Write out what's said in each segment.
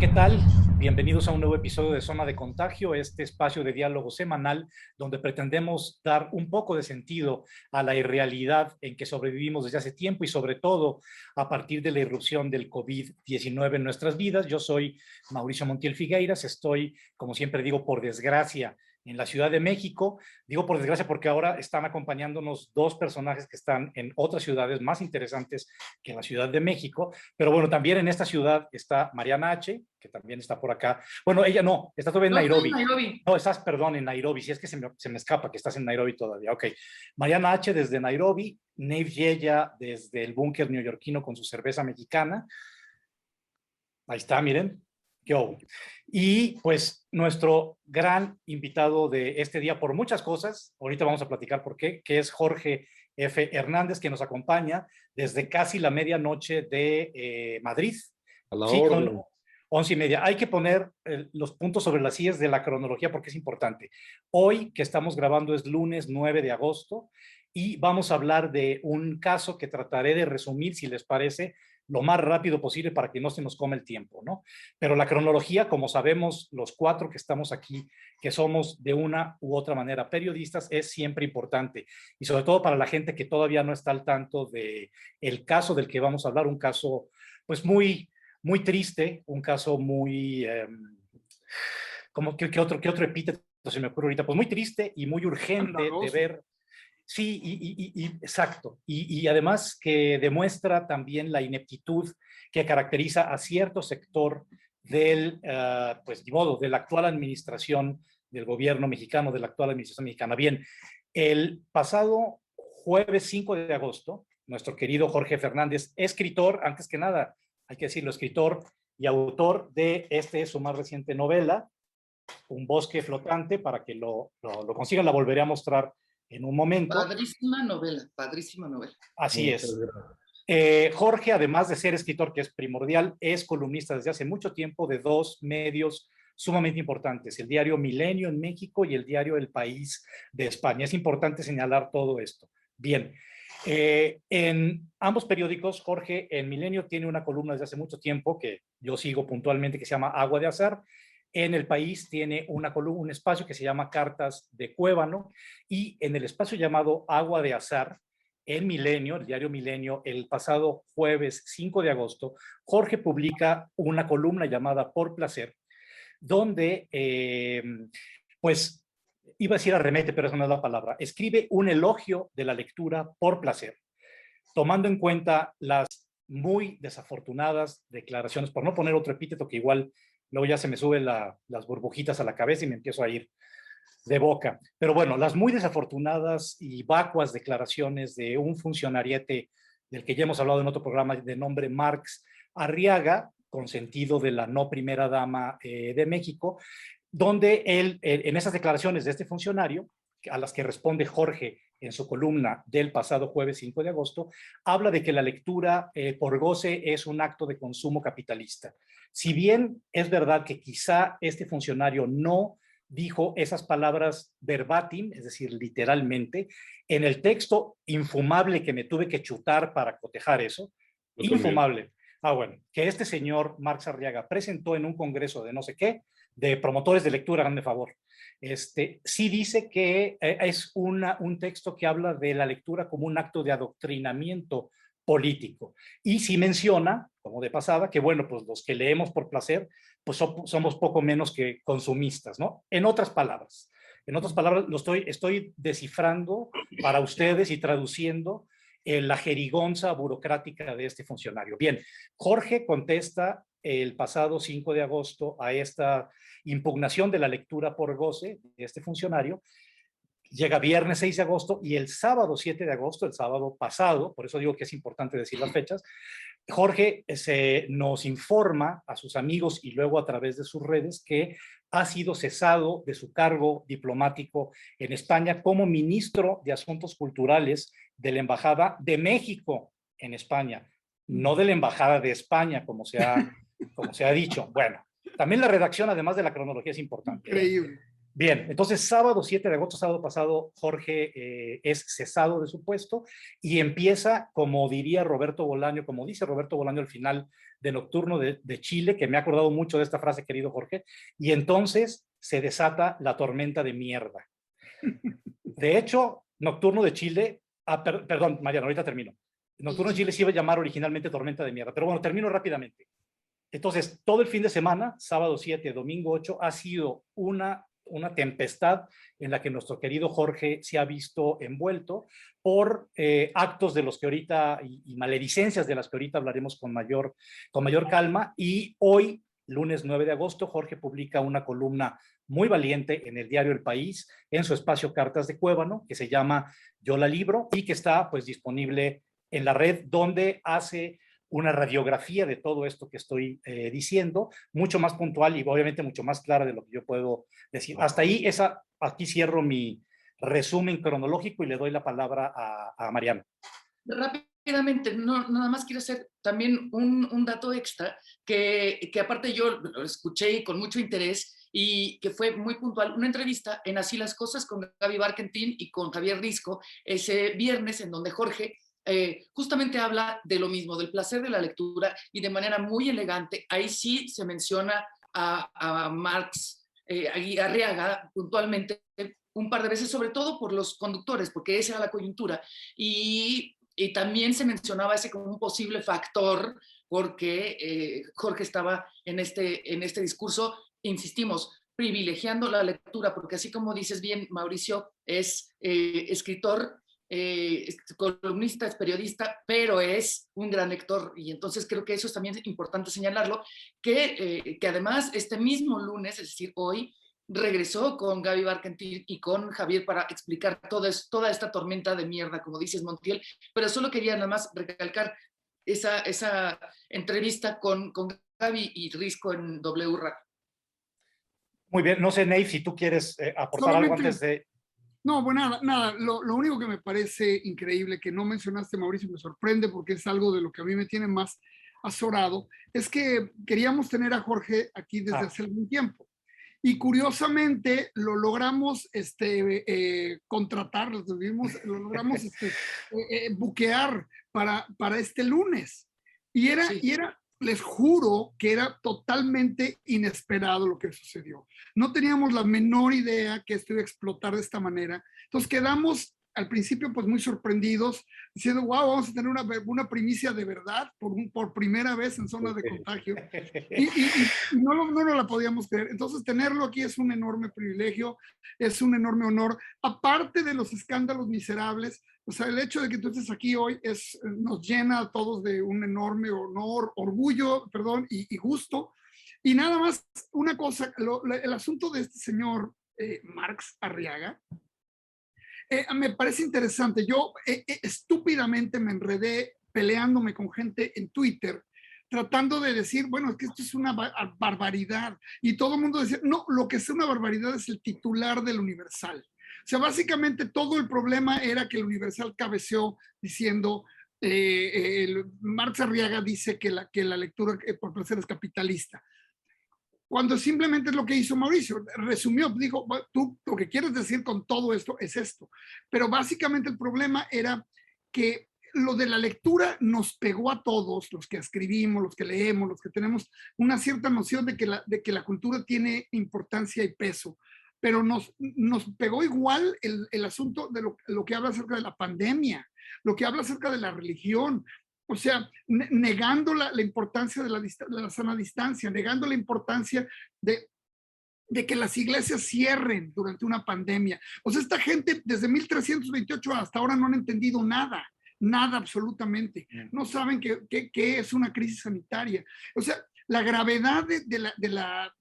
¿Qué tal? Bienvenidos a un nuevo episodio de Zona de Contagio, este espacio de diálogo semanal donde pretendemos dar un poco de sentido a la irrealidad en que sobrevivimos desde hace tiempo y sobre todo a partir de la irrupción del COVID-19 en nuestras vidas. Yo soy Mauricio Montiel Figueiras, estoy, como siempre digo, por desgracia, en la Ciudad de México. Digo por desgracia porque ahora están acompañándonos dos personajes que están en otras ciudades más interesantes que en la Ciudad de México. Pero bueno, también en esta ciudad está Mariana H., que también está por acá. Bueno, ella no, está todavía en Yo estoy en Nairobi. Nairobi. No, estás, perdón, en Nairobi. Si es que se me escapa que estás en Nairobi todavía. Ok. Mariana H. desde Nairobi, Nave Yella desde el búnker neoyorquino con su cerveza mexicana. Ahí está, miren. Yo. Y pues nuestro gran invitado de este día por muchas cosas, ahorita vamos a platicar por qué, que es Jorge F. Hernández, que nos acompaña desde casi la medianoche de Madrid. A la Sí, orden. son 11:30. Hay que poner los puntos sobre las sillas de la cronología porque es importante. Hoy que estamos grabando es lunes 9 de agosto y vamos a hablar de un caso que trataré de resumir, si les parece, lo más rápido posible para que no se nos come el tiempo, ¿no? Pero la cronología, como sabemos los cuatro que estamos aquí, que somos de una u otra manera periodistas, es siempre importante. Y sobre todo para la gente que todavía no está al tanto de el caso del que vamos a hablar, un caso pues muy triste, un caso muy, como ¿qué otro epíteto se me ocurre ahorita? Pues muy triste y muy urgente de ver. Sí, exacto. Y además que demuestra también la ineptitud que caracteriza a cierto sector del, pues, de modo, de la actual administración del gobierno mexicano, de la actual administración mexicana. Bien, el pasado jueves 5 de agosto, nuestro querido Jorge Fernández, escritor, antes que nada, hay que decirlo, escritor y autor de su más reciente novela, Un bosque flotante, para que lo consigan, la volveré a mostrar en un momento. Padrísima novela, padrísima novela. Así Muchas es. gracias. Jorge, además de ser escritor, que es primordial, es columnista desde hace mucho tiempo de dos medios sumamente importantes, el diario Milenio en México y el diario El País de España. Es importante señalar todo esto. Bien, en ambos periódicos, Jorge, en Milenio tiene una columna desde hace mucho tiempo que yo sigo puntualmente, que se llama Agua de Azar. En El País tiene una columna, un espacio que se llama Cartas de Cuébano, y en el espacio llamado Agua de Azar, el Milenio, el diario Milenio, el pasado jueves 5 de agosto, Jorge publica una columna llamada Por Placer, donde, pues, iba a decir arremete, pero esa no es la palabra, escribe un elogio de la lectura por placer, tomando en cuenta las muy desafortunadas declaraciones, por no poner otro epíteto que igual luego ya se me suben las burbujitas a la cabeza y me empiezo a ir de boca. Pero bueno, las muy desafortunadas y vacuas declaraciones de un funcionariete del que ya hemos hablado en otro programa de nombre Marx Arriaga, consentido de la no primera dama de México, donde él, en esas declaraciones de este funcionario, a las que responde Jorge en su columna del pasado jueves 5 de agosto, habla de que la lectura por goce es un acto de consumo capitalista. Si bien es verdad que quizá este funcionario no dijo esas palabras verbatim, es decir, literalmente, en el texto infumable que me tuve que chutar para cotejar eso, infumable. Bueno, que este señor Marx Arriaga presentó en un congreso de no sé qué, de promotores de lectura, háganme favor, sí dice que es un texto que habla de la lectura como un acto de adoctrinamiento político. Y sí menciona, como de pasada, que bueno, pues los que leemos por placer, pues somos poco menos que consumistas, ¿no? En otras palabras, lo estoy descifrando para ustedes y traduciendo la jerigonza burocrática de este funcionario. Bien, Jorge contesta el pasado 5 de agosto a esta impugnación de la lectura por goce de este funcionario. Llega viernes 6 de agosto y el sábado 7 de agosto, el sábado pasado, por eso digo que es importante decir las fechas, Jorge nos informa a sus amigos y luego a través de sus redes que ha sido cesado de su cargo diplomático en España como ministro de Asuntos Culturales de la Embajada de México en España, no de la Embajada de España, como se ha dicho. Bueno, también la redacción, además de la cronología, es importante. Increíble. Bien, entonces sábado 7 de agosto, sábado pasado, Jorge es cesado de su puesto y empieza, como diría Roberto Bolaño, como dice Roberto Bolaño al final de Nocturno de Chile, que me ha acordado mucho de esta frase, querido Jorge, y entonces se desata la tormenta de mierda. De hecho, Nocturno de Chile, perdón, Mariano, ahorita termino. Nocturno de Chile se iba a llamar originalmente Tormenta de Mierda, pero bueno, termino rápidamente. Entonces, todo el fin de semana, sábado 7, domingo 8, ha sido una tempestad en la que nuestro querido Jorge se ha visto envuelto por actos de los que ahorita, y maledicencias de las que ahorita hablaremos con mayor calma. Y hoy, lunes 9 de agosto, Jorge publica una columna muy valiente en el diario El País, en su espacio Cartas de Cuébano, que se llama Yo la libro y que está pues disponible en la red, donde hace una radiografía de todo esto que estoy diciendo, mucho más puntual y obviamente mucho más clara de lo que yo puedo decir. Hasta ahí, aquí cierro mi resumen cronológico y le doy la palabra a Mariano. Rápidamente, no, nada más quiero hacer también un dato extra que aparte yo lo escuché con mucho interés y que fue muy puntual, una entrevista en Así las Cosas con Gaby Barkentin y con Javier Risco ese viernes, en donde Jorge justamente habla de lo mismo, del placer de la lectura, y de manera muy elegante. Ahí sí se menciona a Marx Arriaga puntualmente un par de veces, sobre todo por los conductores, porque esa era la coyuntura. Y también se mencionaba ese como un posible factor, porque Jorge estaba en este discurso, insistimos, privilegiando la lectura, porque así como dices bien, Mauricio es escritor, es columnista, es periodista, pero es un gran lector, y entonces creo que eso es también importante señalarlo, que además este mismo lunes, es decir, hoy, regresó con Gaby Barkentin y con Javier para explicar toda esta tormenta de mierda, como dices, Montiel, pero solo quería nada más recalcar esa entrevista con Gaby y Risco en W Radio. Muy bien, no sé, Ney, si tú quieres aportar algo antes de... No, pues nada. Lo único que me parece increíble que no mencionaste, Mauricio, me sorprende porque es algo de lo que a mí me tiene más azorado, es que queríamos tener a Jorge aquí desde hace algún tiempo. Y curiosamente lo logramos contratar, lo logramos buquear para este lunes. Y era, les juro que era totalmente inesperado lo que sucedió. No teníamos la menor idea que esto iba a explotar de esta manera. Entonces quedamos al principio pues muy sorprendidos, diciendo, wow, vamos a tener una primicia de verdad por primera vez en zona de contagio. Y no nos la podíamos creer. Entonces tenerlo aquí es un enorme privilegio, es un enorme honor. Aparte de los escándalos miserables, o sea, el hecho de que tú estés aquí hoy nos llena a todos de un enorme orgullo, y gusto. Y nada más, una cosa, el asunto de este señor Marx Arriaga, me parece interesante. Yo estúpidamente me enredé peleándome con gente en Twitter, tratando de decir, bueno, es que esto es una barbaridad. Y todo el mundo decía, no, lo que es una barbaridad es el titular del Universal. O sea, básicamente todo el problema era que el Universal cabeceó diciendo, Marx Arriaga dice que la lectura por placer es capitalista. Cuando simplemente es lo que hizo Mauricio, resumió, dijo, tú lo que quieres decir con todo esto es esto. Pero básicamente el problema era que lo de la lectura nos pegó a todos, los que escribimos, los que leemos, los que tenemos una cierta noción de que la cultura tiene importancia y peso. Pero nos pegó igual el asunto de lo que habla acerca de la pandemia, lo que habla acerca de la religión. O sea, negando la importancia de la sana distancia, negando la importancia de que las iglesias cierren durante una pandemia. O sea, esta gente desde 1328 hasta ahora no han entendido nada absolutamente. No saben qué es una crisis sanitaria. O sea, la gravedad de la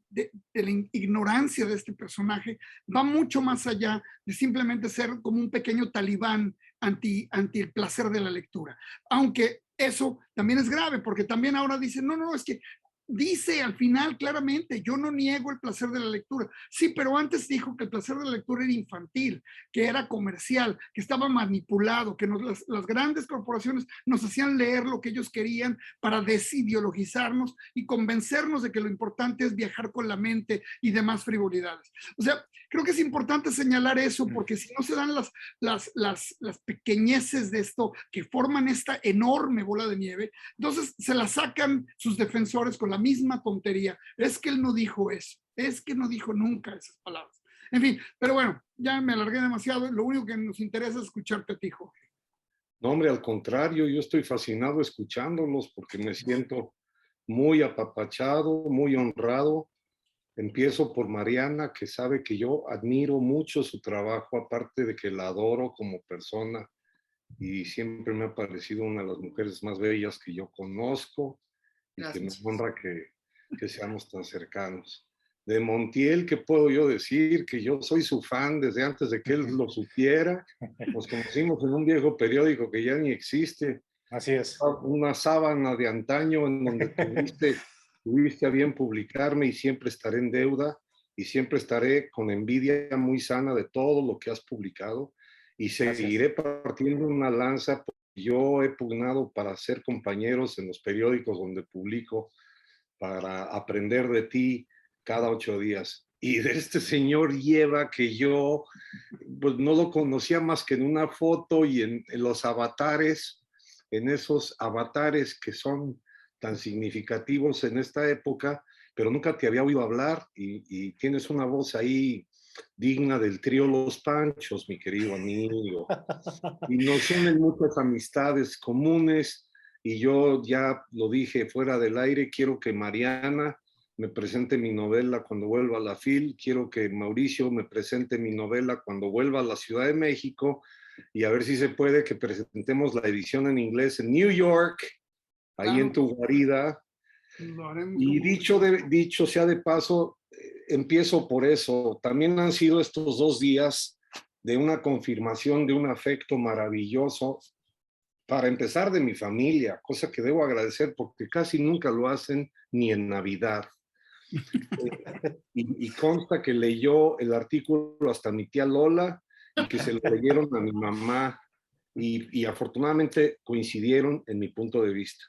ignorancia de este personaje va mucho más allá de simplemente ser como un pequeño talibán anti el placer de la lectura. Aunque eso también es grave, porque también ahora dicen, no, es que dice al final claramente, yo no niego el placer de la lectura. Sí, pero antes dijo que el placer de la lectura era infantil, que era comercial, que estaba manipulado, que las grandes corporaciones nos hacían leer lo que ellos querían para desideologizarnos y convencernos de que lo importante es viajar con la mente y demás frivolidades. O sea, creo que es importante señalar eso, porque si no se dan las pequeñeces de esto que forman esta enorme bola de nieve, entonces se la sacan sus defensores con la misma tontería. Es que él no dijo eso, es que no dijo nunca esas palabras. En fin, pero bueno, ya me alargué demasiado. Lo único que nos interesa es escucharte a ti, Jorge. No, hombre, al contrario, yo estoy fascinado escuchándolos porque me siento muy apapachado, muy honrado. Empiezo por Mariana, que sabe que yo admiro mucho su trabajo, aparte de que la adoro como persona y siempre me ha parecido una de las mujeres más bellas que yo conozco y Gracias. que me honra que seamos tan cercanos. De Montiel, ¿qué puedo yo decir? Que yo soy su fan desde antes de que él lo supiera. Nos conocimos en un viejo periódico que ya ni existe. Así es. Una sábana de antaño en donde tuviste a bien publicarme y siempre estaré en deuda y siempre estaré con envidia muy sana de todo lo que has publicado y seguiré partiendo una lanza. Yo he pugnado para ser compañeros en los periódicos donde publico, para aprender de ti cada 8 días. Y de este señor lleva que yo pues no lo conocía más que en una foto y en los avatares, en esos avatares que son tan significativos en esta época, pero nunca te había oído hablar y tienes una voz ahí digna del trío Los Panchos, mi querido amigo. Y nos unen muchas amistades comunes y yo ya lo dije fuera del aire, quiero que Mariana me presente mi novela cuando vuelva a la FIL, quiero que Mauricio me presente mi novela cuando vuelva a la Ciudad de México y a ver si se puede que presentemos la edición en inglés en New York, ahí Claro. en tu guarida. Lo haremos. Y dicho sea de paso, empiezo por eso. También han sido estos 2 días de una confirmación de un afecto maravilloso, para empezar de mi familia, cosa que debo agradecer porque casi nunca lo hacen ni en Navidad. Y consta que leyó el artículo hasta mi tía Lola y que se lo leyeron a mi mamá y afortunadamente coincidieron en mi punto de vista.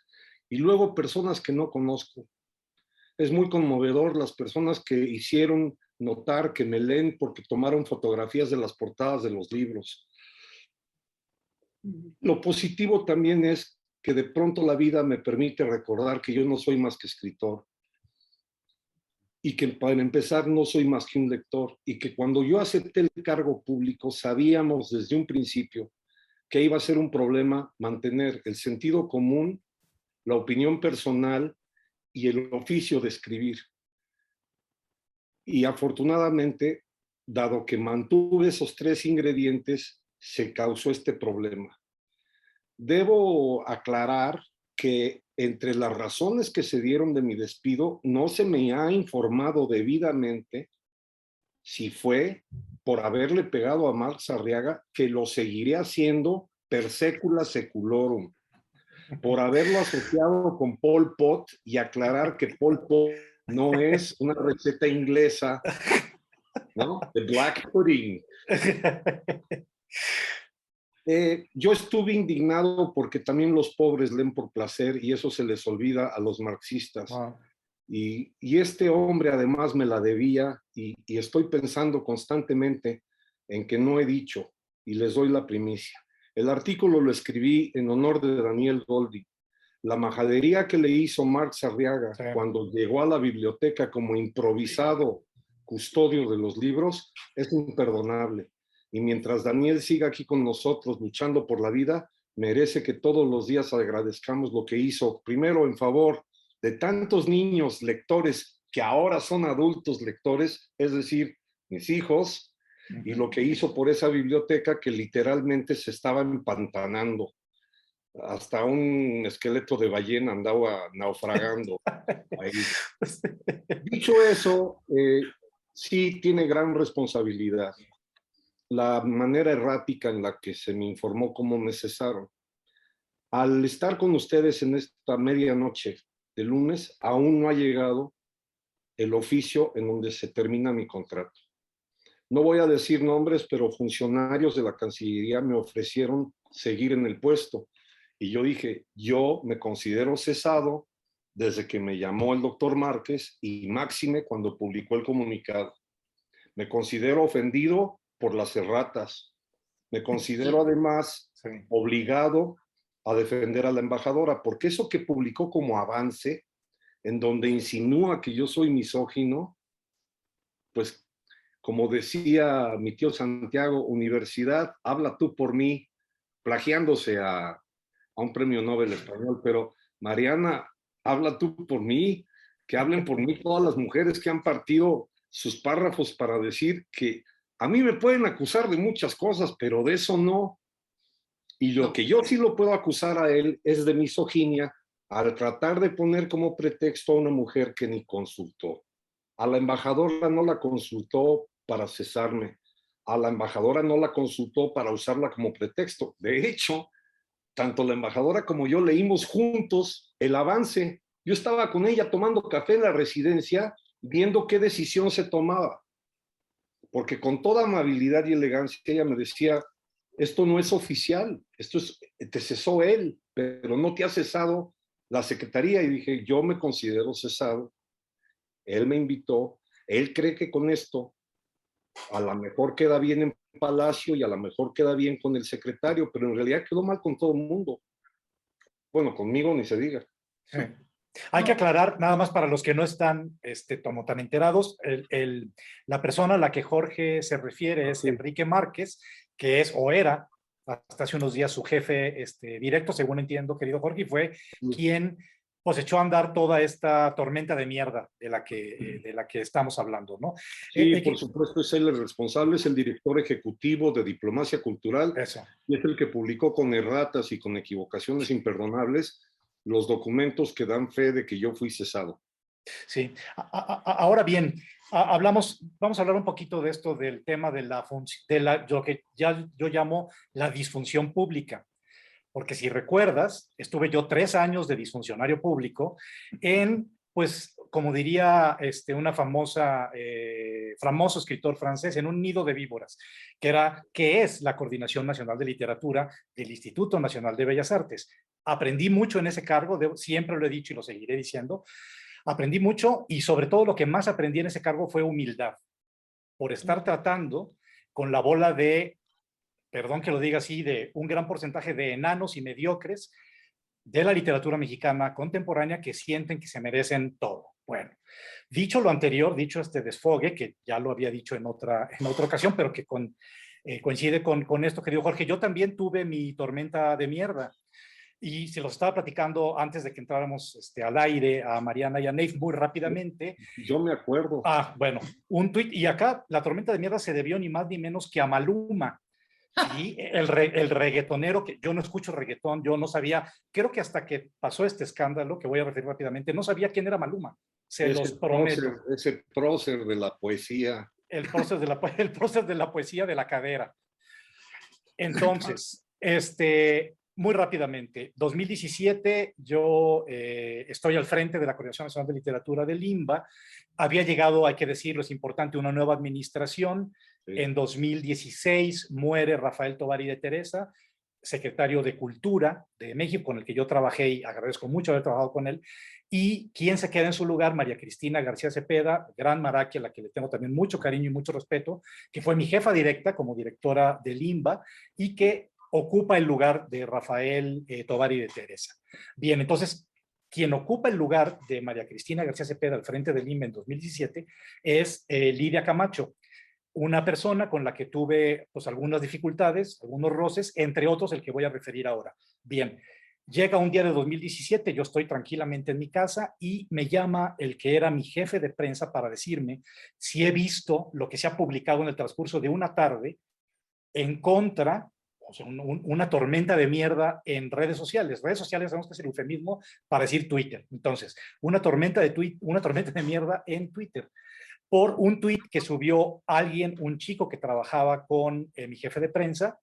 Y luego personas que no conozco. Es muy conmovedor las personas que hicieron notar que me leen porque tomaron fotografías de las portadas de los libros. Lo positivo también es que de pronto la vida me permite recordar que yo no soy más que escritor y que para empezar no soy más que un lector y que cuando yo acepté el cargo público sabíamos desde un principio que iba a ser un problema mantener el sentido común, la opinión personal y el oficio de escribir. Y afortunadamente, dado que mantuve esos 3 ingredientes, se causó este problema. Debo aclarar que entre las razones que se dieron de mi despido, no se me ha informado debidamente si fue por haberle pegado a Marx Arriaga, que lo seguiré haciendo per secula seculorum, por haberlo asociado con Pol Pot y aclarar que Pol Pot no es una receta inglesa, ¿no? De black pudding. Yo estuve indignado porque también los pobres leen por placer y eso se les olvida a los marxistas. Wow. Y este hombre además me la debía y estoy pensando constantemente en que no he dicho y les doy la primicia. El artículo lo escribí en honor de Daniel Goldie. La majadería que le hizo Marx Arriaga cuando llegó a la biblioteca como improvisado custodio de los libros es imperdonable. Y mientras Daniel siga aquí con nosotros luchando por la vida, merece que todos los días agradezcamos lo que hizo, primero en favor de tantos niños lectores que ahora son adultos lectores, es decir, mis hijos, y lo que hizo por esa biblioteca que literalmente se estaba empantanando. Hasta un esqueleto de ballena andaba naufragando ahí. Dicho eso, sí tiene gran responsabilidad la manera errática en la que se me informó cómo me cesaron. Al estar con ustedes en esta medianoche de lunes, aún no ha llegado el oficio en donde se termina mi contrato. No voy a decir nombres, pero funcionarios de la Cancillería me ofrecieron seguir en el puesto. Y yo dije, yo me considero cesado desde que me llamó el doctor Márquez y máxime cuando publicó el comunicado. Me considero ofendido por las erratas. Me considero además obligado a defender a la embajadora, porque eso que publicó como avance, en donde insinúa que yo soy misógino, pues como decía mi tío Santiago, universidad, habla tú por mí, plagiándose a un premio Nobel español, pero Mariana, habla tú por mí, que hablen por mí todas las mujeres que han partido sus párrafos para decir que a mí me pueden acusar de muchas cosas, pero de eso no. Y lo que yo sí lo puedo acusar a él es de misoginia al tratar de poner como pretexto a una mujer que ni consultó. A la embajadora no la consultó para cesarme. A la embajadora no la consultó para usarla como pretexto. De hecho, tanto la embajadora como yo leímos juntos el avance. Yo estaba con ella tomando café en la residencia, viendo qué decisión se tomaba. Porque con toda amabilidad y elegancia ella me decía, esto no es oficial, te cesó él, pero no te ha cesado la secretaría. Y dije, yo me considero cesado. Él me invitó, él cree que con esto a lo mejor queda bien en Palacio y a lo mejor queda bien con el secretario, pero en realidad quedó mal con todo el mundo. Bueno, conmigo ni se diga. Sí. Hay que aclarar, nada más para los que no están como tan enterados, la persona a la que Jorge se refiere es Enrique Márquez, que es o era hasta hace unos días su jefe directo, según entiendo, querido Jorge, y fue quien pues echó a andar toda esta tormenta de mierda de la que estamos hablando, ¿no? Sí, por supuesto, es él el responsable, es el director ejecutivo de Diplomacia Cultural. Eso. Y es el que publicó con erratas y con equivocaciones imperdonables los documentos que dan fe de que yo fui cesado. Sí. Ahora bien, vamos a hablar un poquito de esto, del tema de lo que ya yo llamo la disfunción pública. Porque si recuerdas, estuve yo 3 años de disfuncionario público en, pues, como diría famoso escritor francés, en un nido de víboras, que es la Coordinación Nacional de Literatura del Instituto Nacional de Bellas Artes. Aprendí mucho en ese cargo, siempre lo he dicho y lo seguiré diciendo, aprendí mucho y sobre todo lo que más aprendí en ese cargo fue humildad, por estar tratando con la bola de, perdón que lo diga así, de un gran porcentaje de enanos y mediocres de la literatura mexicana contemporánea que sienten que se merecen todo. Bueno, dicho lo anterior, dicho este desfogue, que ya lo había dicho en otra ocasión, pero que coincide con esto que dijo Jorge, yo también tuve mi tormenta de mierda. Y se los estaba platicando antes de que entráramos al aire a Mariana y a Neif muy rápidamente. Yo me acuerdo. Bueno, un tuit, y acá la tormenta de mierda se debió ni más ni menos que a Maluma. Sí, el reggaetonero, que yo no escucho reggaetón, yo no sabía, creo que hasta que pasó este escándalo, que voy a referir rápidamente, no sabía quién era Maluma, los prometo. Ese prócer de la poesía. El prócer de la poesía de la cadera. Entonces, muy rápidamente, 2017 yo estoy al frente de la Coordinación Nacional de Literatura del INBA, había llegado, hay que decirlo, es importante, una nueva administración. Sí. En 2016 muere Rafael Tovar y de Teresa, secretario de Cultura de México, con el que yo trabajé y agradezco mucho haber trabajado con él. Y quien se queda en su lugar, María Cristina García Cepeda, gran maraquia, a la que le tengo también mucho cariño y mucho respeto, que fue mi jefa directa como directora del INBA y que ocupa el lugar de Rafael Tovar y de Teresa. Bien, entonces, quien ocupa el lugar de María Cristina García Cepeda al frente del INBA en 2017 es Lidia Camacho, una persona con la que tuve pues algunas dificultades, algunos roces, entre otros el que voy a referir ahora. Bien, llega un día de 2017, yo estoy tranquilamente en mi casa y me llama el que era mi jefe de prensa para decirme si he visto lo que se ha publicado en el transcurso de una tarde en contra, o sea, una tormenta de mierda en redes sociales. Redes sociales sabemos que es el eufemismo para decir Twitter. Entonces, una tormenta de mierda en Twitter por un tweet que subió alguien, un chico que trabajaba con mi jefe de prensa.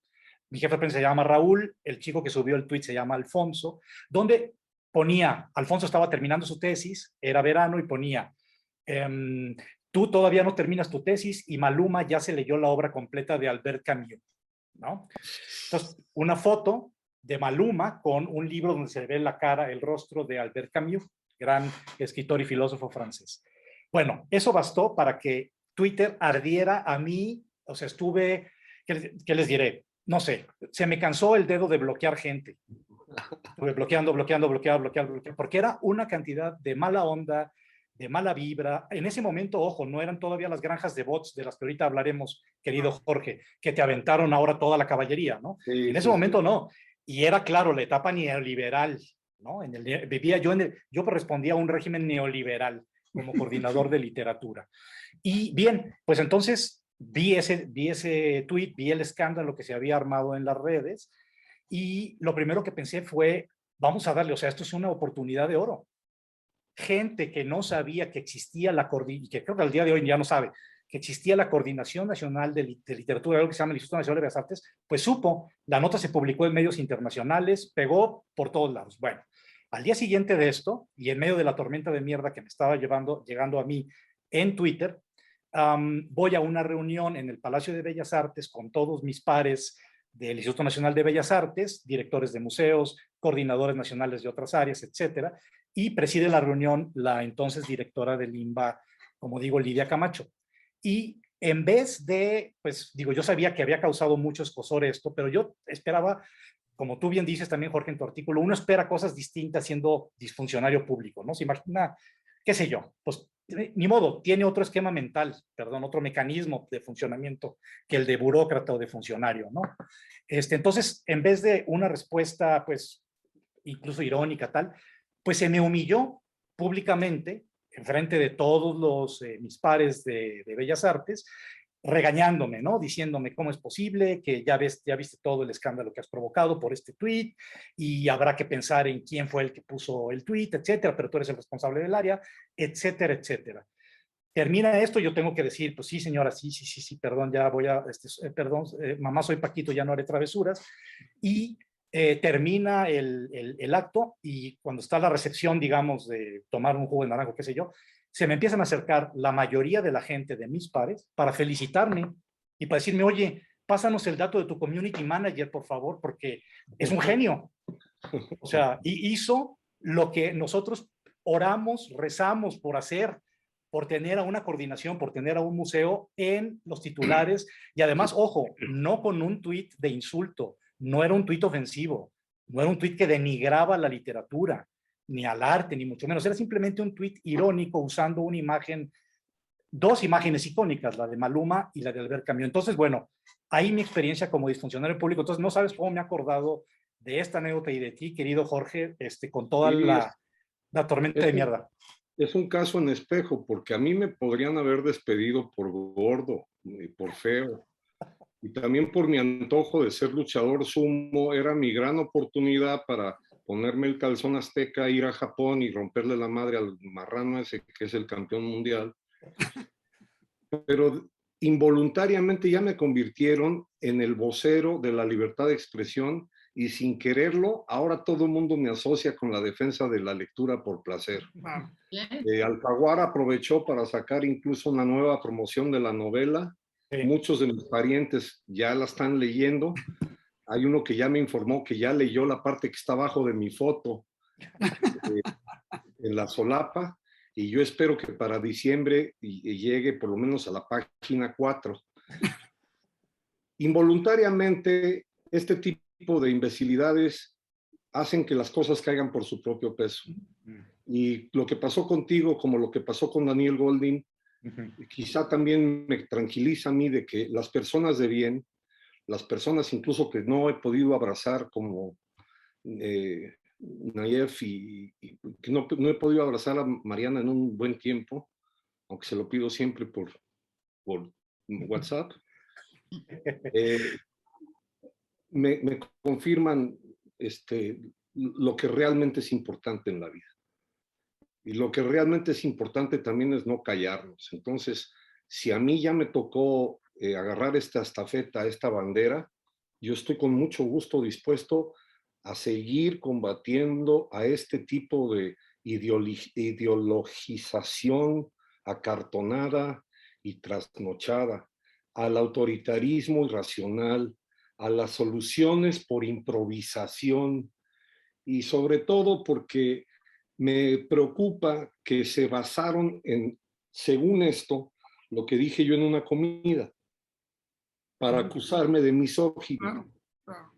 Mi jefe de prensa se llama Raúl, el chico que subió el tweet se llama Alfonso, donde ponía, Alfonso estaba terminando su tesis, era verano, y ponía, tú todavía no terminas tu tesis y Maluma ya se leyó la obra completa de Albert Camus, ¿no? Entonces, una foto de Maluma con un libro donde se ve la cara, el rostro de Albert Camus, gran escritor y filósofo francés. Bueno, eso bastó para que Twitter ardiera a mí, o sea, estuve, ¿qué les diré? No sé, se me cansó el dedo de bloquear gente. Estuve bloqueando, porque era una cantidad de mala onda, de mala vibra. En ese momento, ojo, no eran todavía las granjas de bots de las que ahorita hablaremos, querido Jorge, que te aventaron ahora toda la caballería, ¿no? Sí, En ese momento no. Y era, claro, la etapa neoliberal, ¿no? Yo respondía a un régimen neoliberal como coordinador de literatura. Y bien, pues entonces vi ese tweet, vi el escándalo que se había armado en las redes, y lo primero que pensé fue, vamos a darle, o sea, esto es una oportunidad de oro. Gente que no sabía que existía que creo que al día de hoy ya no sabe, que existía la Coordinación Nacional de Literatura, algo que se llama el Instituto Nacional de Bellas Artes, pues supo, la nota se publicó en medios internacionales, pegó por todos lados. Bueno, al día siguiente de esto, y en medio de la tormenta de mierda que me estaba llegando a mí en Twitter, voy a una reunión en el Palacio de Bellas Artes con todos mis pares del Instituto Nacional de Bellas Artes, directores de museos, coordinadores nacionales de otras áreas, etcétera, y preside la reunión la entonces directora del INBA, como digo, Lidia Camacho. Y en vez de, pues digo, yo sabía que había causado mucho escozor esto, pero yo esperaba, como tú bien dices también, Jorge, en tu artículo, uno espera cosas distintas siendo disfuncionario público, ¿no? Se imagina, qué sé yo, pues ni modo, tiene otro esquema mental, perdón, otro mecanismo de funcionamiento que el de burócrata o de funcionario, ¿no? Entonces, en vez de una respuesta, pues, incluso irónica, tal, pues se me humilló públicamente, enfrente de todos mis pares de Bellas Artes, regañándome, ¿no? Diciéndome cómo es posible, que ya viste todo el escándalo que has provocado por este tweet, y habrá que pensar en quién fue el que puso el tweet, etcétera, pero tú eres el responsable del área, etcétera, etcétera. Termina esto, yo tengo que decir, pues sí, señora, sí, perdón, ya voy a, perdón, mamá, soy Paquito, ya no haré travesuras. Y termina el acto, y cuando está la recepción, digamos, de tomar un jugo de naranja, qué sé yo, se me empiezan a acercar la mayoría de la gente de mis pares para felicitarme y para decirme, oye, pásanos el dato de tu community manager, por favor, porque es un genio. O sea, y hizo lo que nosotros oramos, rezamos por hacer, por tener a una coordinación, por tener a un museo en los titulares, y además, ojo, no con un tuit de insulto, no era un tuit ofensivo, no era un tuit que denigraba la literatura, ni al arte, ni mucho menos, era simplemente un tuit irónico usando una imagen, dos imágenes icónicas, la de Maluma y la de Albert Camus. Entonces, bueno, ahí mi experiencia como disfuncionario público. Entonces, no sabes cómo me he acordado de esta anécdota y de ti, querido Jorge, con toda Sí, la tormenta de mierda. Es un caso en espejo, porque a mí me podrían haber despedido por gordo y por feo. Y también por mi antojo de ser luchador sumo, era mi gran oportunidad para ponerme el calzón azteca, ir a Japón y romperle la madre al marrano ese que es el campeón mundial. Pero involuntariamente ya me convirtieron en el vocero de la libertad de expresión, y sin quererlo, ahora todo el mundo me asocia con la defensa de la lectura por placer. Alfaguara aprovechó para sacar incluso una nueva promoción de la novela. Sí. Muchos de mis parientes ya la están leyendo. Hay uno que ya me informó que ya leyó la parte que está abajo de mi foto en la solapa, y yo espero que para diciembre llegue por lo menos a la página 4. Involuntariamente, este tipo de imbecilidades hacen que las cosas caigan por su propio peso. Y lo que pasó contigo, como lo que pasó con Daniel Goldin, quizá también me tranquiliza a mí de que las personas de bien, las personas incluso que no he podido abrazar, como Nayef, y que no he podido abrazar a Mariana en un buen tiempo, aunque se lo pido siempre por WhatsApp, me confirman lo que realmente es importante en la vida. Y lo que realmente es importante también es no callarnos. Entonces, si a mí ya me tocó agarrar esta estafeta, esta bandera, yo estoy con mucho gusto dispuesto a seguir combatiendo a este tipo de ideologización acartonada y trasnochada, al autoritarismo irracional, a las soluciones por improvisación y sobre todo porque me preocupa que se basaron en, según esto, lo que dije yo en una comida, para acusarme de misoginia. Claro, claro.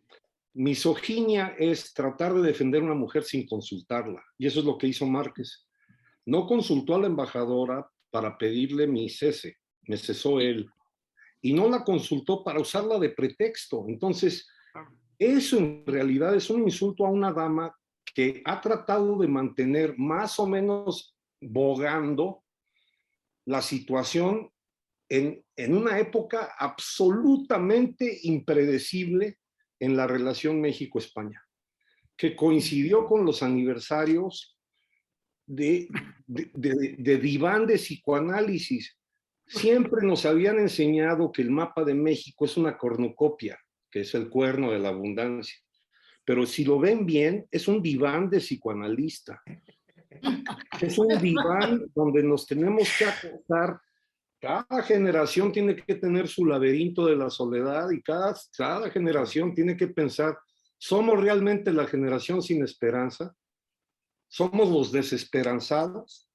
Misoginia es tratar de defender a una mujer sin consultarla, y eso es lo que hizo Márquez. No consultó a la embajadora para pedirle mi cese, me cesó él, y no la consultó para usarla de pretexto. Entonces, eso en realidad es un insulto a una dama que ha tratado de mantener más o menos bogando la situación en una época absolutamente impredecible en la relación México-España, que coincidió con los aniversarios de diván de psicoanálisis. Siempre nos habían enseñado que el mapa de México es una cornucopia, que es el cuerno de la abundancia. Pero si lo ven bien, es un diván de psicoanalista. Es un diván donde nos tenemos que acostar. Cada generación tiene que tener su laberinto de la soledad y cada generación tiene que pensar, ¿somos realmente la generación sin esperanza? ¿Somos los desesperanzados?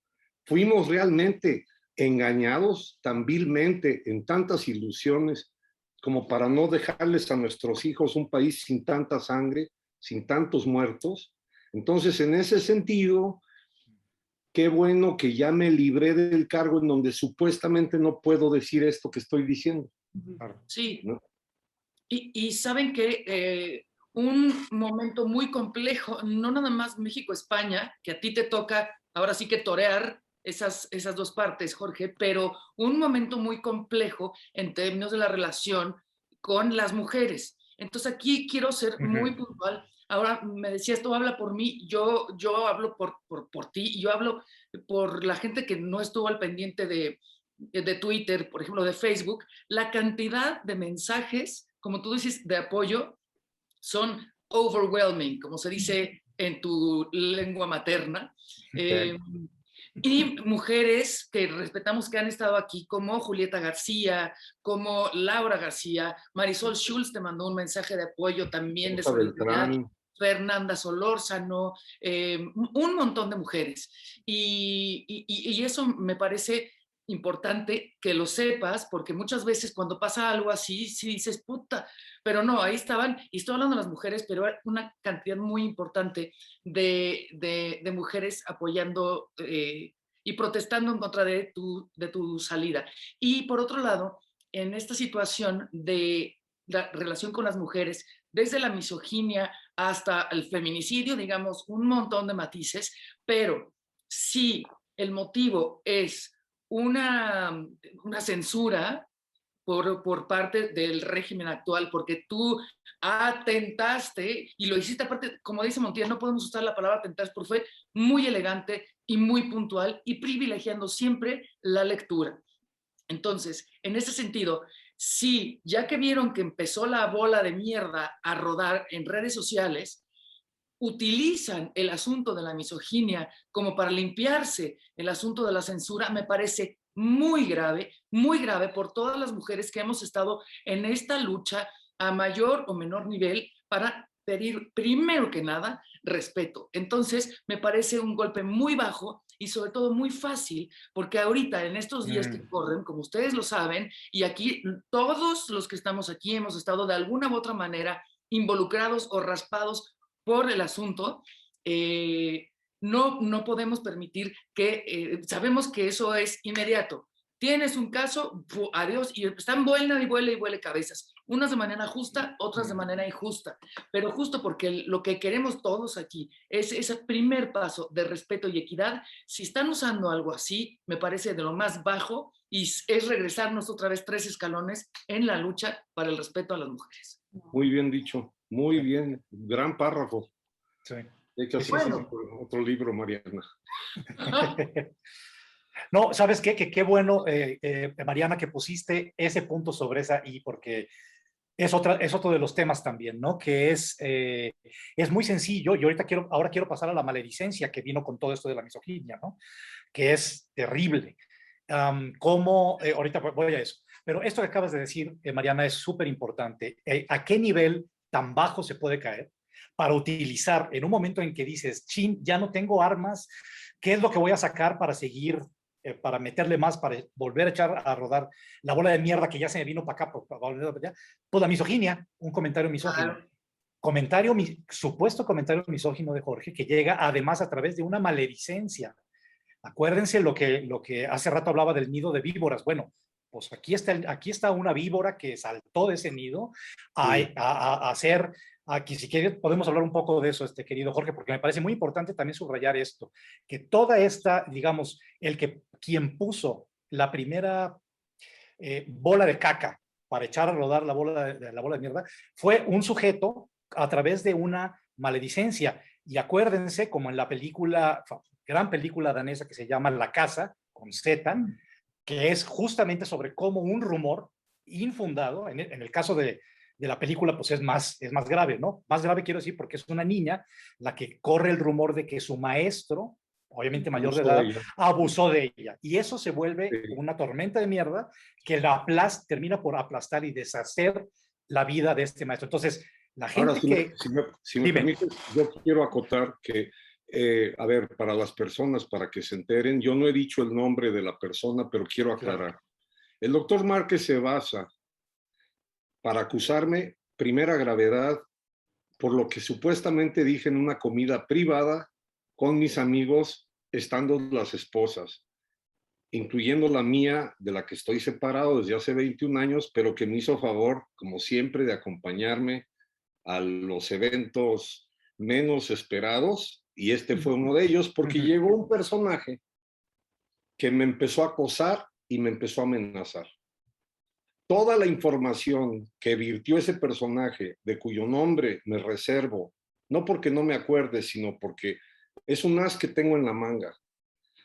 ¿Fuimos realmente engañados tan vilmente en tantas ilusiones como para no dejarles a nuestros hijos un país sin tanta sangre, sin tantos muertos? Entonces, en ese sentido, qué bueno que ya me libré del cargo en donde supuestamente no puedo decir esto que estoy diciendo. Sí. ¿No? Y saben que un momento muy complejo, no nada más México-España, que a ti te toca ahora sí que torear esas dos partes, Jorge, pero un momento muy complejo en términos de la relación con las mujeres. Entonces aquí quiero ser muy puntual. Ahora me decías, tú habla por mí, yo hablo por ti, y yo hablo por la gente que no estuvo al pendiente de Twitter, por ejemplo, de Facebook. La cantidad de mensajes, como tú dices, de apoyo, son overwhelming, como se dice en tu lengua materna. Y mujeres que respetamos que han estado aquí, como Julieta García, como Laura García, Marisol Schultz te mandó un mensaje de apoyo también, de solidaridad, Fernanda Solórzano, un montón de mujeres. Y eso me parece importante que lo sepas, porque muchas veces cuando pasa algo así, sí dices, puta, pero no, ahí estaban, y estoy hablando de las mujeres, pero hay una cantidad muy importante de mujeres apoyando y protestando en contra de tu salida. Y por otro lado, en esta situación de la relación con las mujeres, desde la misoginia hasta el feminicidio, digamos, un montón de matices, pero si el motivo es una censura por parte del régimen actual, porque tú atentaste, y lo hiciste aparte, como dice Montilla, no podemos usar la palabra atentaste, porque fue muy elegante y muy puntual y privilegiando siempre la lectura. Entonces, en ese sentido, sí, ya que vieron que empezó la bola de mierda a rodar en redes sociales, utilizan el asunto de la misoginia como para limpiarse el asunto de la censura, me parece muy grave por todas las mujeres que hemos estado en esta lucha a mayor o menor nivel para pedir, primero que nada, respeto. Entonces, me parece un golpe muy bajo y sobre todo muy fácil, porque ahorita, en estos días que corren, como ustedes lo saben, y aquí todos los que estamos aquí hemos estado de alguna u otra manera involucrados o raspados por el asunto, no podemos permitir que, sabemos que eso es inmediato. Tienes un caso, adiós, y están vuele cabezas, unas de manera justa, otras de manera injusta, pero justo porque lo que queremos todos aquí es ese primer paso de respeto y equidad. Si están usando algo así, me parece de lo más bajo, y es regresarnos otra vez 3 escalones en la lucha para el respeto a las mujeres. Muy bien dicho, muy bien, gran párrafo. Sí. De hecho, sí, bueno. Otro libro, Mariana. No, ¿sabes qué? Qué bueno, Mariana, que pusiste ese punto sobre esa I, porque es otro de los temas también, ¿no? Que es muy sencillo, y ahora quiero pasar a la maledicencia que vino con todo esto de la misoginia, ¿no? Que es terrible. Ahorita voy a eso, pero esto que acabas de decir, Mariana, es súper importante. ¿A qué nivel tan bajo se puede caer para utilizar en un momento en que dices, chin, ya no tengo armas, ¿qué es lo que voy a sacar para seguir, para meterle más, para volver a echar a rodar la bola de mierda que ya se me vino para acá, para volver para allá? Pues la misoginia, un comentario misógino. Supuesto comentario misógino de Jorge, que llega además a través de una maledicencia. Acuérdense lo que hace rato hablaba del nido de víboras. Bueno, pues aquí está una víbora que saltó de ese nido a hacer, aquí si quieres podemos hablar un poco de eso, querido Jorge, porque me parece muy importante también subrayar esto, que toda esta, digamos, quien puso la primera bola de caca para echar a rodar la bola de mierda, fue un sujeto a través de una maledicencia. Y acuérdense, como en la gran película danesa que se llama La Casa, con Z, que es justamente sobre cómo un rumor infundado, en el caso de la película, pues es más grave, ¿no? Más grave quiero decir porque es una niña la que corre el rumor de que su maestro, obviamente mayor de edad, abusó de ella. Y eso se vuelve una tormenta de mierda que termina por aplastar y deshacer la vida de este maestro. Entonces, la gente si me permites, yo quiero acotar que, a ver, para las personas, para que se enteren, yo no he dicho el nombre de la persona, pero quiero aclarar. Claro. El doctor Márquez se basa para acusarme, primera gravedad, por lo que supuestamente dije en una comida privada con mis amigos, estando las esposas, incluyendo la mía, de la que estoy separado desde hace 21 años, pero que me hizo favor, como siempre, de acompañarme a los eventos menos esperados, y este fue uno de ellos, porque llegó un personaje que me empezó a acosar y me empezó a amenazar. Toda la información que virtió ese personaje, de cuyo nombre me reservo, no porque no me acuerde, sino porque es un as que tengo en la manga.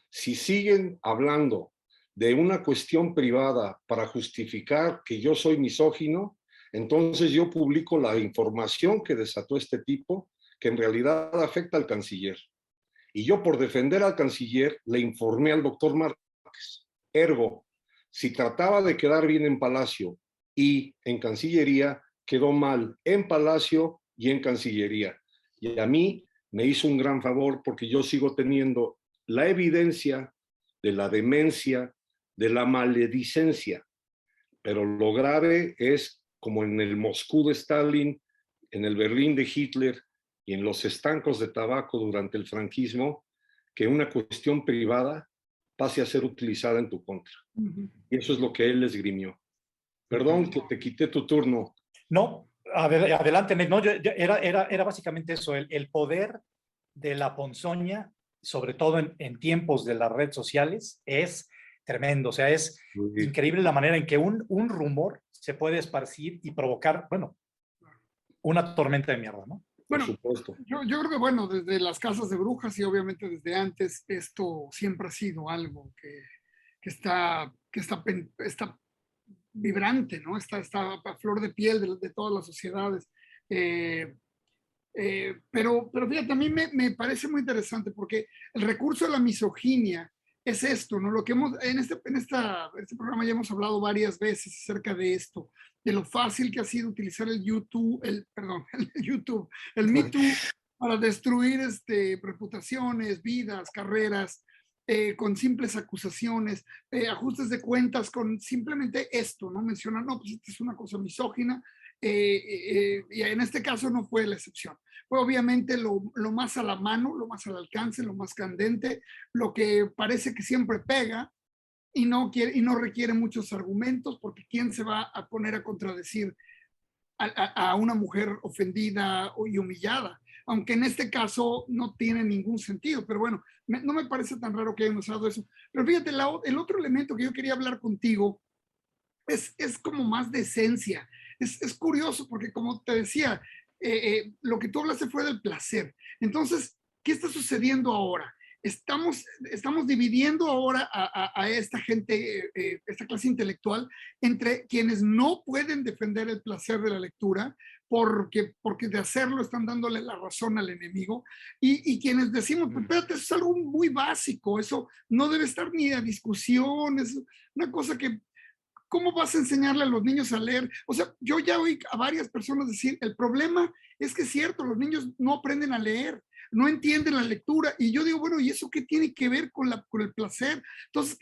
Si siguen hablando de una cuestión privada para justificar que yo soy misógino, entonces yo publico la información que desató este tipo, que en realidad afecta al canciller. Y yo, por defender al canciller, le informé al doctor Márquez. Ergo, si trataba de quedar bien en Palacio y en Cancillería, quedó mal en Palacio y en Cancillería. Y a mí me hizo un gran favor porque yo sigo teniendo la evidencia de la demencia, de la maledicencia. Pero lo grave es, como en el Moscú de Stalin, en el Berlín de Hitler y en los estancos de tabaco durante el franquismo, que una cuestión privada pase a ser utilizada en tu contra. Y eso es lo que él esgrimió. Perdón que te quité tu turno. No, adelante, no, era básicamente eso, el poder de la ponzoña, sobre todo en tiempos de las redes sociales, es tremendo. O sea, es increíble la manera en que un rumor se puede esparcir y provocar, bueno, una tormenta de mierda, ¿no? Bueno, por supuesto. Yo creo que, bueno, desde las casas de brujas y obviamente desde antes, esto siempre ha sido algo que está vibrante, ¿no? Está a flor de piel de todas las sociedades. Pero fíjate, a mí me parece muy interesante porque el recurso de la misoginia es esto, ¿no? Lo que en este programa ya hemos hablado varias veces acerca de esto, de lo fácil que ha sido utilizar el Me Too para destruir reputaciones, vidas, carreras, con simples acusaciones, ajustes de cuentas con simplemente esto, ¿no? Mencionar, no, pues esta es una cosa misógina, y en este caso no fue la excepción. Fue obviamente lo más a la mano, lo más al alcance, lo más candente, lo que parece que siempre pega y no requiere muchos argumentos, porque ¿quién se va a poner a contradecir a una mujer ofendida y humillada? Aunque en este caso no tiene ningún sentido, pero bueno, no me parece tan raro que hayan usado eso. Pero fíjate, el otro elemento que yo quería hablar contigo es como más de esencia. Es curioso porque, como te decía, lo que tú hablaste fue del placer. Entonces, ¿qué está sucediendo ahora? estamos dividiendo ahora a esta gente, esta clase intelectual, entre quienes no pueden defender el placer de la lectura, porque de hacerlo están dándole la razón al enemigo, y quienes decimos, pues, espérate, eso es algo muy básico, eso no debe estar ni a discusión, es una cosa que, ¿cómo vas a enseñarle a los niños a leer? O sea, yo ya oí a varias personas decir, el problema es que es cierto, los niños no aprenden a leer, no entienden la lectura, y yo digo, bueno, ¿y eso qué tiene que ver con el placer? Entonces,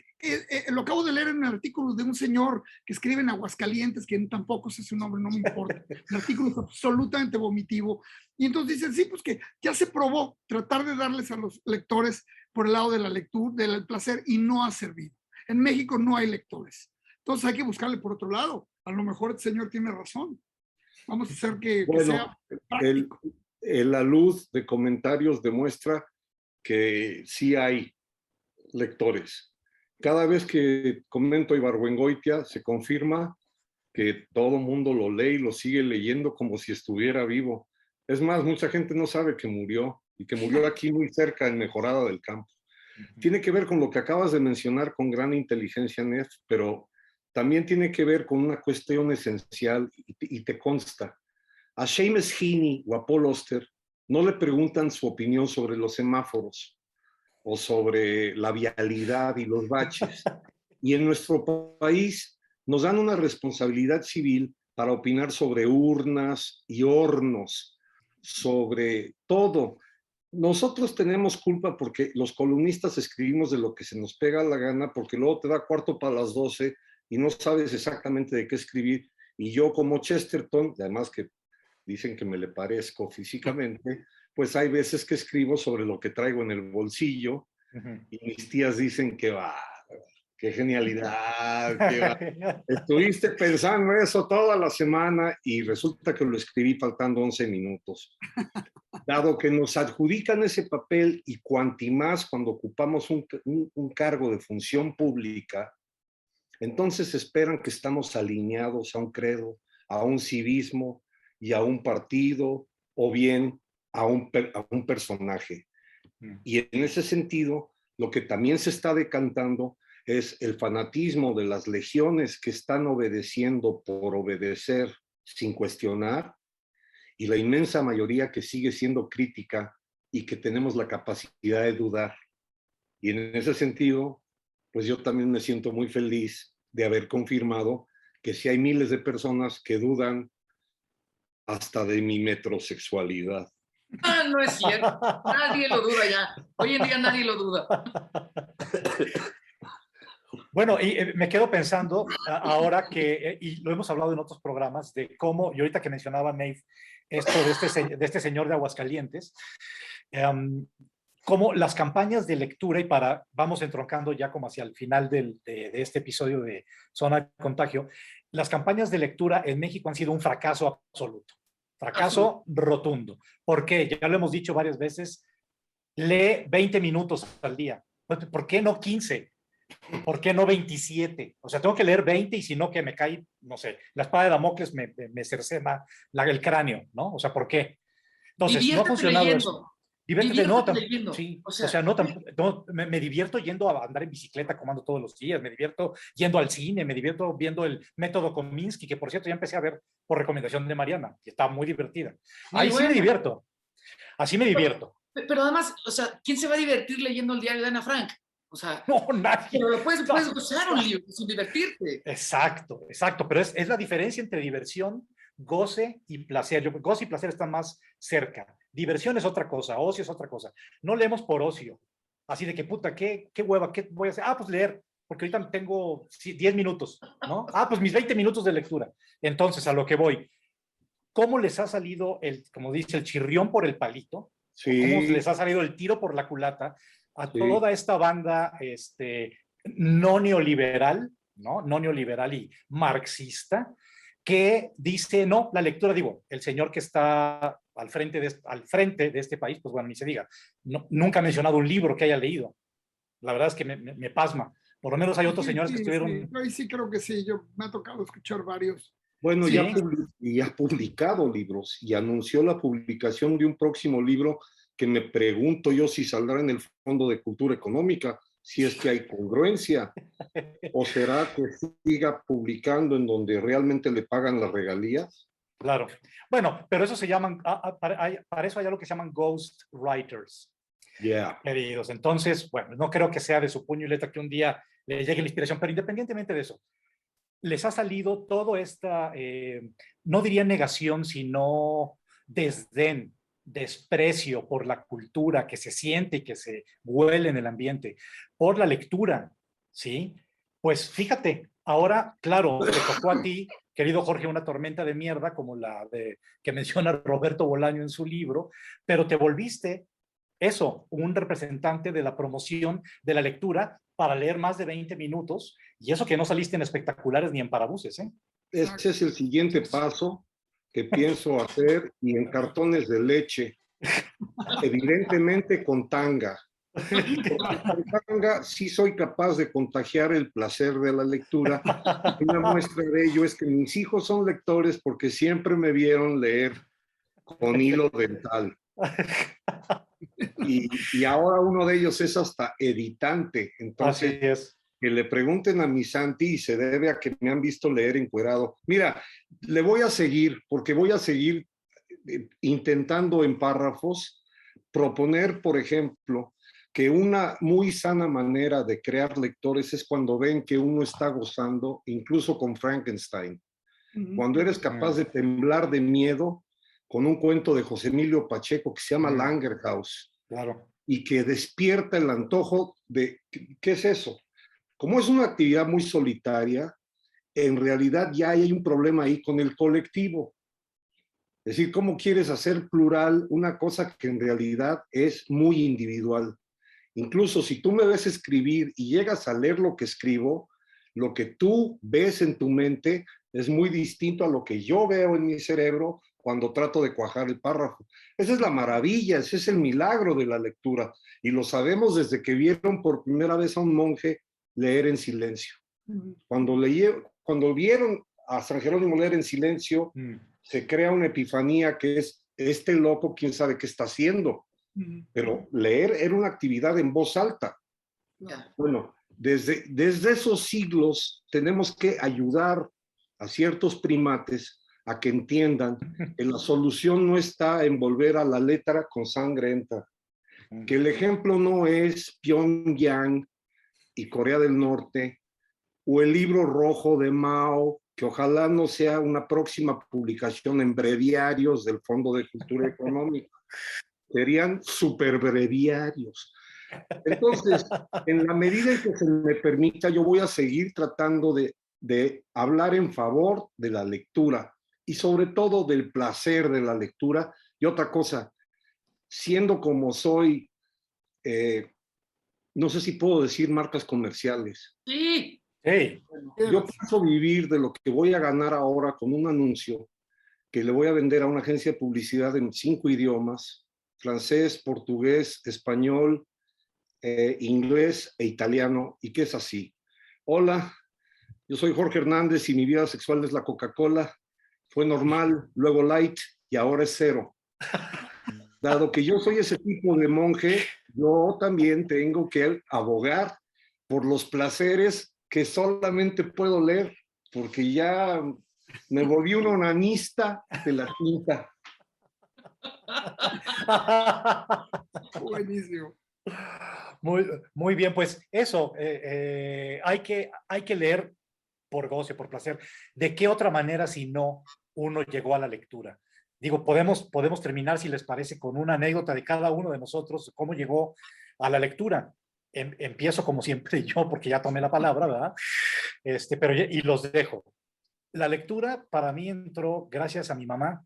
lo acabo de leer en un artículo de un señor que escribe en Aguascalientes, que tampoco sé su nombre, no me importa, el artículo es absolutamente vomitivo, y entonces dicen, sí, pues que ya se probó tratar de darles a los lectores por el lado de la lectura, del placer, y no ha servido. En México no hay lectores. Entonces hay que buscarle por otro lado. A lo mejor el señor tiene razón. Vamos a hacer que sea práctico. La luz de comentarios demuestra que sí hay lectores. Cada vez que comento Ibargüengoitia se confirma que todo mundo lo lee y lo sigue leyendo como si estuviera vivo. Es más, mucha gente no sabe que murió y que murió aquí muy cerca en Mejorada del Campo. Tiene que ver con lo que acabas de mencionar con gran inteligencia, Nef, pero también tiene que ver con una cuestión esencial y te consta. A Seamus Heaney o a Paul Auster no le preguntan su opinión sobre los semáforos o sobre la vialidad y los baches. Y en nuestro país nos dan una responsabilidad civil para opinar sobre urnas y hornos, sobre todo. Nosotros tenemos culpa porque los columnistas escribimos de lo que se nos pega la gana, porque luego te da cuarto para las 12 y no sabes exactamente de qué escribir. Y yo como Chesterton, además que dicen que me le parezco físicamente, pues hay veces que escribo sobre lo que traigo en el bolsillo y mis tías dicen que va, qué genialidad, que va. Estuviste pensando eso toda la semana y resulta que lo escribí faltando 11 minutos. Dado que nos adjudican ese papel y cuanti más cuando ocupamos un cargo de función pública, entonces esperan que estamos alineados a un credo, a un civismo y a un partido o bien a un personaje. Y en ese sentido, lo que también se está decantando es el fanatismo de las legiones que están obedeciendo por obedecer sin cuestionar y la inmensa mayoría que sigue siendo crítica y que tenemos la capacidad de dudar. Y en ese sentido, pues yo también me siento muy feliz de haber confirmado que sí hay miles de personas que dudan hasta de mi metrosexualidad. Ah, no es cierto. Nadie lo duda ya. Hoy en día nadie lo duda. Bueno, y me quedo pensando ahora que, y lo hemos hablado en otros programas, de cómo, y ahorita que mencionaba Nave, esto de este señor de Aguascalientes, como las campañas de lectura, y vamos entroncando ya como hacia el final de este episodio de Zona de Contagio, las campañas de lectura en México han sido un fracaso absoluto, fracaso rotundo. ¿Por qué? Ya lo hemos dicho varias veces, lee 20 minutos al día. ¿Por qué no 15? ¿Por qué no 27? O sea, tengo que leer 20 y si no que me cae, no sé, la espada de Damocles me cercena el cráneo, ¿no? O sea, ¿por qué? Entonces, Diviértete no ha funcionado leyendo. eso. Diviértete, no, leyendo. sí, o sea no, me divierto yendo a andar en bicicleta como ando todos los días, me divierto yendo al cine, me divierto viendo el método Kominsky, que por cierto ya empecé a ver por recomendación de Mariana, que está muy divertida. Ahí sí me divierto, así me divierto. Pero además, o sea, ¿quién se va a divertir leyendo el diario de Ana Frank? O sea, no, nadie. Pero lo puedes gozar un libro sin divertirte. Exacto, pero es la diferencia entre diversión, goce y placer. Goce y placer están más cerca. Diversión es otra cosa, ocio es otra cosa. No leemos por ocio. Así de que, puta, qué hueva, ¿qué voy a hacer? Ah, pues leer, porque ahorita tengo 10 minutos, ¿no? Ah, pues mis 20 minutos de lectura. Entonces, a lo que voy. ¿Cómo les ha salido como dice, el chirrión por el palito? Sí. ¿Cómo les ha salido el tiro por la culata a toda esta banda no neoliberal, ¿no? No neoliberal y marxista, que dice, no, la lectura, digo, el señor que está al frente de este país, pues bueno, ni se diga, nunca ha mencionado un libro que haya leído. La verdad es que me pasma. Por lo menos hay otros señores que estuvieron... Sí, sí, creo que sí, me ha tocado escuchar varios. Bueno, ¿sí? ya ha publicado libros y anunció la publicación de un próximo libro que me pregunto yo si saldrá en el Fondo de Cultura Económica, si es que hay congruencia, o será que siga publicando en donde realmente le pagan las regalías. Claro. Bueno, pero eso se llaman, para eso hay algo que se llaman ghost writers, Yeah. queridos. Entonces, bueno, no creo que sea de su puño y letra que un día le llegue la inspiración, pero independientemente de eso, les ha salido todo esta, no diría negación, sino desdén, desprecio por la cultura que se siente y que se huele en el ambiente, por la lectura, ¿sí? Pues fíjate, ahora, claro, te tocó a ti, querido Jorge, una tormenta de mierda como la de, que menciona Roberto Bolaño en su libro, pero te volviste eso, un representante de la promoción de la lectura para leer más de 20 minutos, y eso que no saliste en espectaculares ni en parabuses, ¿eh? Ese es el siguiente paso que pienso hacer, y en cartones de leche, evidentemente con tanga. Con tanga sí soy capaz de contagiar el placer de la lectura. Una muestra de ello es que mis hijos son lectores porque siempre me vieron leer con hilo dental. Y ahora uno de ellos es hasta editante. Entonces, así es. que le pregunten a mi Santi, y se debe a que me han visto leer encuerado. Mira, le voy a seguir, porque voy a seguir intentando en párrafos proponer, por ejemplo, que una muy sana manera de crear lectores es cuando ven que uno está gozando, incluso con Frankenstein. Cuando eres capaz de temblar de miedo con un cuento de José Emilio Pacheco que se llama Langerhaus, claro, y que despierta el antojo de, ¿qué es eso? Como es una actividad muy solitaria, en realidad ya hay un problema ahí con el colectivo. Es decir, ¿cómo quieres hacer plural una cosa que en realidad es muy individual? Incluso si tú me ves escribir y llegas a leer lo que escribo, lo que tú ves en tu mente es muy distinto a lo que yo veo en mi cerebro cuando trato de cuajar el párrafo. Esa es la maravilla, ese es el milagro de la lectura. Y lo sabemos desde que vieron por primera vez a un monje leer en silencio. Cuando vieron a San Jerónimo leer en silencio, se crea una epifanía que es, este loco, quién sabe qué está haciendo. Pero leer era una actividad en voz alta. Bueno, desde esos siglos tenemos que ayudar a ciertos primates a que entiendan que la solución no está en volver a la letra con sangrienta, que el ejemplo no es Pyongyang y Corea del Norte, o el libro rojo de Mao, que ojalá no sea una próxima publicación en breviarios del Fondo de Cultura Económica. Serían superbreviarios. Entonces, en la medida en que se me permita, yo voy a seguir tratando de hablar en favor de la lectura y sobre todo del placer de la lectura. Y otra cosa, siendo como soy, no sé si puedo decir marcas comerciales. Sí. Hey. Yo pienso vivir de lo que voy a ganar ahora con un anuncio que le voy a vender a una agencia de publicidad en 5 idiomas: francés, portugués, español, inglés e italiano, y que es así. Hola, yo soy Jorge Hernández y mi vida sexual es la Coca-Cola. Fue normal, luego light y ahora es cero. Dado que yo soy ese tipo de monje, yo también tengo que abogar por los placeres que solamente puedo leer, porque ya me volví un onanista de la tinta. Buenísimo. Muy bien, pues eso, hay que leer por goce, por placer. ¿De qué otra manera si no uno llegó a la lectura? Digo, podemos terminar, si les parece, con una anécdota de cada uno de nosotros, cómo llegó a la lectura. Empiezo como siempre yo, porque ya tomé la palabra, ¿verdad? Pero y los dejo. La lectura para mí entró gracias a mi mamá,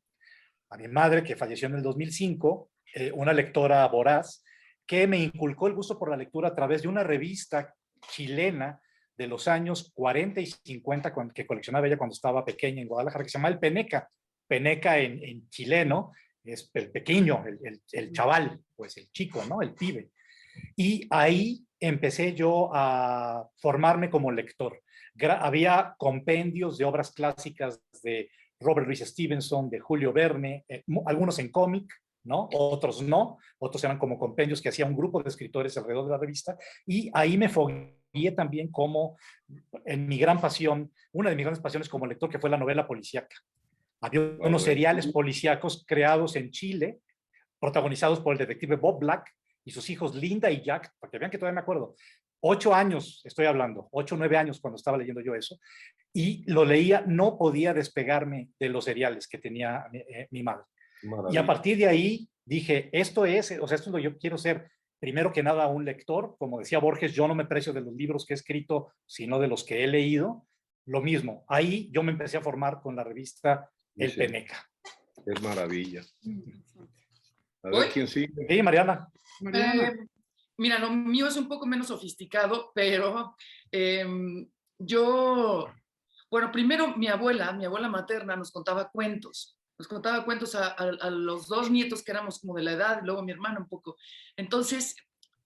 a mi madre, que falleció en el 2005, una lectora voraz, que me inculcó el gusto por la lectura a través de una revista chilena de los años 40 y 50, que coleccionaba ella cuando estaba pequeña en Guadalajara, que se llama El Peneca. Peneca en chileno es el pequeño, el chaval, pues el chico, ¿no? El pibe. Y ahí empecé yo a formarme como lector. Había compendios de obras clásicas de Robert Louis Stevenson, de Julio Verne, algunos en cómic, ¿no? Otros no, otros eran como compendios que hacía un grupo de escritores alrededor de la revista, y ahí me fogueé también como en mi gran pasión, una de mis grandes pasiones como lector, que fue la novela policíaca. Había unos seriales policíacos creados en Chile, protagonizados por el detective Bob Black y sus hijos Linda y Jack, porque vean que todavía me acuerdo, 8 años estoy hablando, 8 o 9 años cuando estaba leyendo yo eso, y lo leía, no podía despegarme de los seriales que tenía mi madre. Maravilla. Y a partir de ahí dije, esto es lo que yo quiero ser. Primero que nada, un lector. Como decía Borges, yo no me precio de los libros que he escrito, sino de los que he leído. Lo mismo, ahí yo me empecé a formar con la revista El Peneca. Es maravilla. A ¿Voy? ver quién sigue. Sí, Mariana. Mira, lo mío es un poco menos sofisticado, pero yo, bueno, primero mi abuela materna nos contaba cuentos. Nos contaba cuentos a los 2 nietos que éramos como de la edad, y luego mi hermana un poco. Entonces,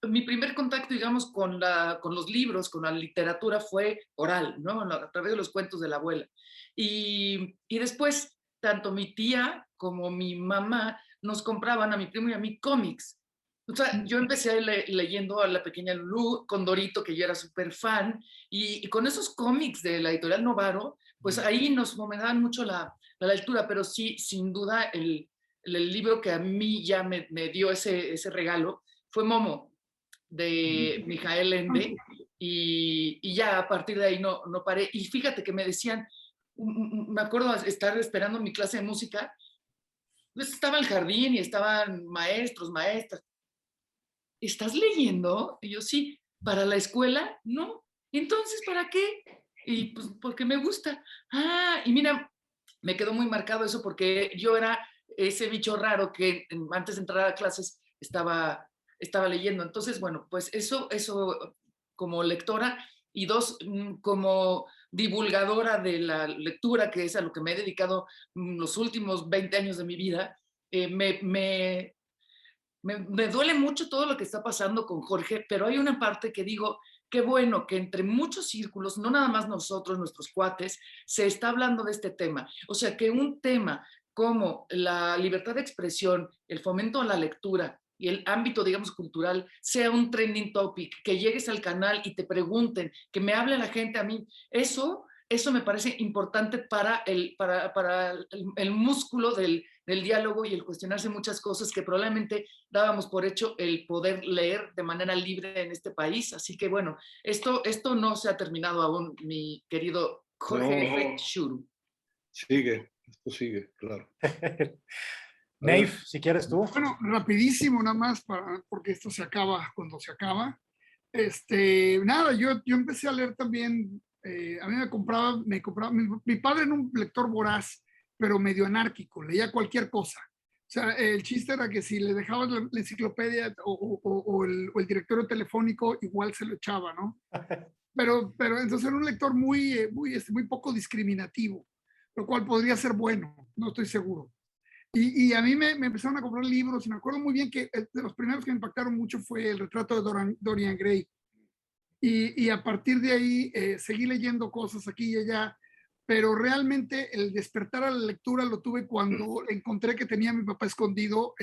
mi primer contacto, digamos, con los libros, con la literatura, fue oral, ¿no? A través de los cuentos de la abuela. Y después, tanto mi tía como mi mamá nos compraban a mi primo y a mí cómics. O sea, yo empecé leyendo a La Pequeña Lulú, con Dorito, que yo era súper fan, y con esos cómics de la editorial Novaro, pues ahí nos fomentaban mucho la lectura, pero sí, sin duda, el libro que a mí ya me dio ese regalo fue Momo, de Mijael Ende, y ya a partir de ahí no paré. Y fíjate que me decían, me acuerdo estar esperando mi clase de música, pues estaba el jardín y estaban maestros, maestras. ¿Estás leyendo? Y yo, sí. ¿Para la escuela? No. Entonces, ¿para qué? Y pues porque me gusta. Ah, y mira, me quedó muy marcado eso porque yo era ese bicho raro que antes de entrar a clases estaba leyendo. Entonces, bueno, pues eso como lectora, y 2, como divulgadora de la lectura, que es a lo que me he dedicado los últimos 20 años de mi vida, me duele mucho todo lo que está pasando con Jorge, pero hay una parte que digo, qué bueno que entre muchos círculos, no nada más nosotros, nuestros cuates, se está hablando de este tema. O sea, que un tema como la libertad de expresión, el fomento a la lectura y el ámbito, digamos, cultural, sea un trending topic, que llegues al canal y te pregunten, que me hable la gente a mí, eso me parece importante para el músculo del diálogo y el cuestionarse muchas cosas que probablemente dábamos por hecho el poder leer de manera libre en este país. Así que bueno, esto no se ha terminado aún, mi querido Jorge F. Shuru. Sigue, esto sigue, claro. Nave, si quieres tú. Bueno, rapidísimo nada más, porque esto se acaba cuando se acaba. Nada, yo empecé a leer también, a mí me compraba mi padre era un lector voraz, pero medio anárquico, leía cualquier cosa. O sea, el chiste era que si le dejabas la enciclopedia o el directorio telefónico, igual se lo echaba, ¿no? Pero entonces era un lector muy poco discriminativo, lo cual podría ser bueno, no estoy seguro. Y a mí me empezaron a comprar libros, y me acuerdo muy bien que de los primeros que me impactaron mucho fue El retrato de Dorian Gray. Y a partir de ahí seguí leyendo cosas aquí y allá, pero realmente el despertar a la lectura lo tuve cuando encontré que tenía mi papá escondido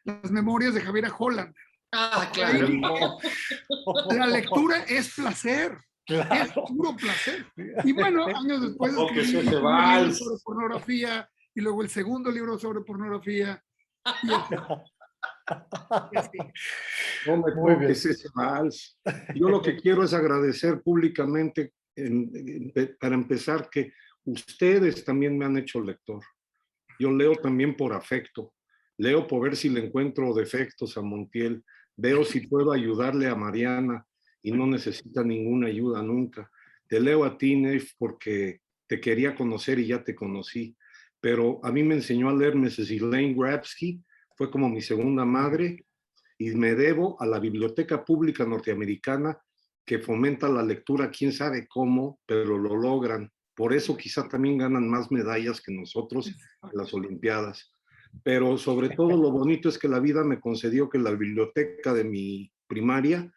las memorias de Javier Holland. Ah, claro. Ahí, la lectura es placer. Claro. Es puro placer. Y bueno, años después escribí un libro sobre pornografía, y luego el segundo libro sobre pornografía. No me toques ese vals. Yo lo que quiero es agradecer públicamente, para empezar, que ustedes también me han hecho lector. Yo leo también por afecto. Leo por ver si le encuentro defectos a Montiel. Veo si puedo ayudarle a Mariana y no necesita ninguna ayuda nunca. Te leo a ti, Nave, porque te quería conocer y ya te conocí. Pero a mí me enseñó a leer Mrs. Elaine Grabsky, fue como mi segunda madre, y me debo a la Biblioteca Pública Norteamericana, que fomenta la lectura, quién sabe cómo, pero lo logran. Por eso quizá también ganan más medallas que nosotros en las Olimpiadas. Pero sobre todo lo bonito es que la vida me concedió que la biblioteca de mi primaria,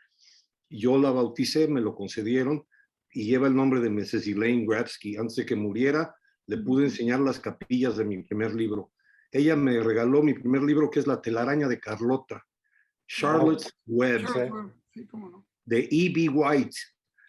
yo la bauticé, me lo concedieron, y lleva el nombre de Mrs. Elaine Grabsky. Antes de que muriera, le pude enseñar las capillas de mi primer libro. ella me regaló mi primer libro, que es La telaraña de Carlota, Charlotte's Web, Sí, cómo no. de E.B. White.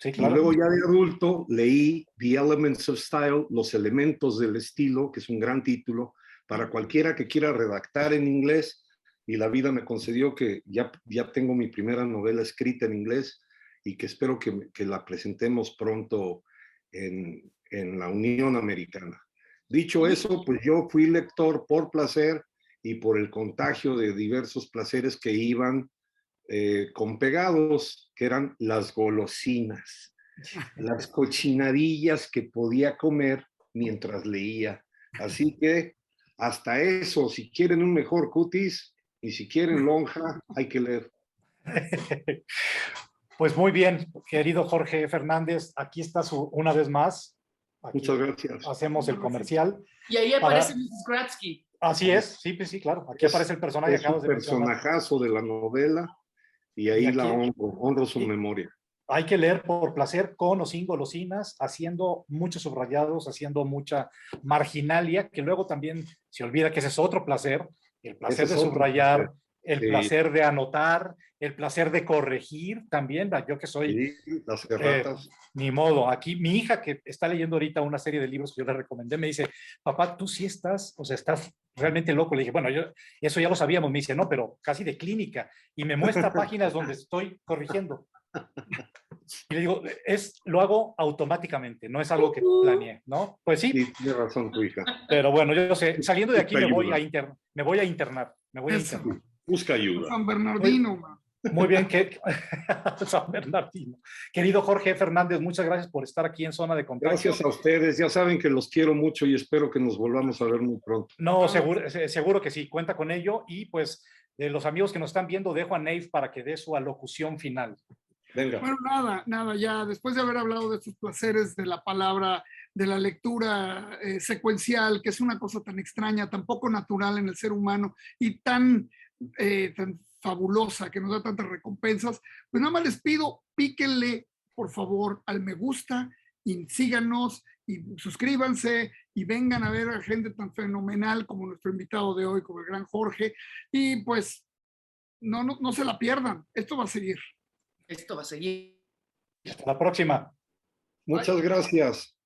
Sí, Y claro. luego ya de adulto leí The Elements of Style, Los elementos del estilo, que es un gran título para cualquiera que quiera redactar en inglés, y la vida me concedió que ya tengo mi primera novela escrita en inglés y que espero que la presentemos pronto en la Unión Americana. Dicho eso, pues yo fui lector por placer y por el contagio de diversos placeres que iban con pegados, que eran las golosinas, las cochinadillas que podía comer mientras leía. Así que hasta eso, si quieren un mejor cutis y si quieren lonja, hay que leer. Pues muy bien, querido Jorge Fernández, aquí está una vez más. Aquí Muchas gracias. hacemos el comercial. Y ahí aparece Mrs. Gratsky. Así es, sí, sí, claro. Aquí aparece el personaje que acabas de mencionar. Es un personajazo de la novela y ahí aquí, la honro su memoria. Hay que leer por placer, con o sin golosinas, haciendo muchos subrayados, haciendo mucha marginalia, que luego también se olvida que ese es otro placer, el placer de subrayar, el placer de anotar, el placer de corregir también. Yo que soy... Sí, las erratas. Ni modo. Aquí mi hija, que está leyendo ahorita una serie de libros que yo le recomendé, me dice, papá, tú sí estás, o sea, estás realmente loco. Le dije, bueno, eso ya lo sabíamos. Me dice, no, pero casi de clínica. Y me muestra páginas donde estoy corrigiendo. Y le digo, lo hago automáticamente, no es algo que planeé, ¿no? Pues sí. Sí, tiene razón tu hija. Pero bueno, yo sé, saliendo de aquí me voy a internar. Busca ayuda. San Bernardino, man. Muy bien, San Bernardino. Querido Jorge Fernández, muchas gracias por estar aquí en Zona de Contacto. Gracias a ustedes, ya saben que los quiero mucho y espero que nos volvamos a ver muy pronto. No, seguro que sí, cuenta con ello. Y pues, de los amigos que nos están viendo, dejo a Neif para que dé su alocución final. Venga. Bueno, nada, ya después de haber hablado de estos placeres de la palabra, de la lectura secuencial, que es una cosa tan extraña, tan poco natural en el ser humano y tan fabulosa, que nos da tantas recompensas, pues nada más les pido, píquenle por favor al me gusta y síganos y suscríbanse y vengan a ver a gente tan fenomenal como nuestro invitado de hoy, como el gran Jorge, y pues no se la pierdan, esto va a seguir. Esto va a seguir. Hasta la próxima. Muchas gracias.